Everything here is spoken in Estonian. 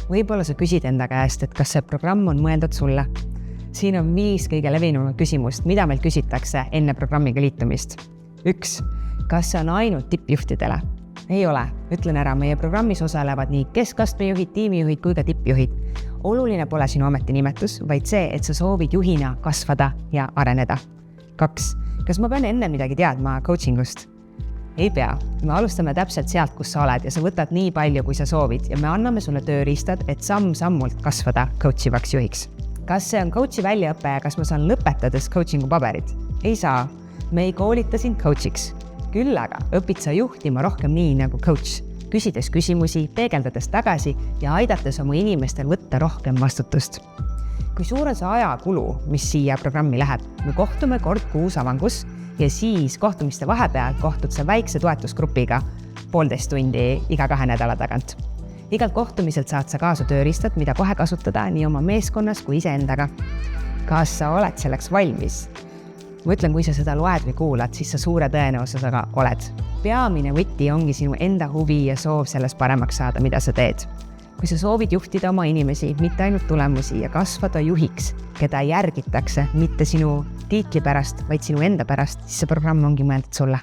Võib-olla sa küsid enda käest, et kas see programm on mõeldud sulle. Siin on 5 kõige levinumat küsimust, mida meil küsitakse enne programmiga liitumist. 1. Kas see on ainult tippjuhtidele? Ei ole. Ütlen ära, meie programmis osalevad nii keskastmejuhid, tiimijuhid kui ka tippjuhid. Oluline pole sinu ametinimetus, vaid see, et sa soovid juhina kasvada ja areneda. 2. Kas ma pean enne midagi teadma coachingust? Ei pea. Me alustame täpselt sealt, kus sa oled ja sa võtad nii palju, kui sa soovid ja me anname sulle tööriistad, et samm-sammult kasvada coachivaks juhiks. Kas see on coachi väljaõpe ja kas ma saan lõpetades coachingu paberid? Ei saa. Me ei koolita sind coachiks. Küll aga õpid sa juhtima rohkem nii nagu coach, küsides küsimusi, peegeldades tagasi ja aidates oma inimestel võtta rohkem vastutust. Kui suur on see ajakulu, mis siia programmi läheb? Me kohtume kord kuus avangus ja siis kohtumiste vahepeal kohtud sa väikse toetusgrupiga 1,5 tundi iga 2 nädala tagant. Igalt kohtumiselt saad sa kaasa tööriistad, mida kohe kasutada nii oma meeskonnas kui iseendaga. Kas sa oled selleks valmis? Ma ütlen, kui sa seda loed või kuulad, siis sa suure tõenäosusega oled. Peamine võti ongi sinu enda huvi ja soov sellest paremaks saada, mida sa teed. Kui sa soovid juhtida oma inimesi, mitte ainult tulemusi ja kasvada juhiks, keda järgitakse mitte sinu tiitli pärast, vaid sinu enda pärast, siis see programm ongi mõeldud sulle.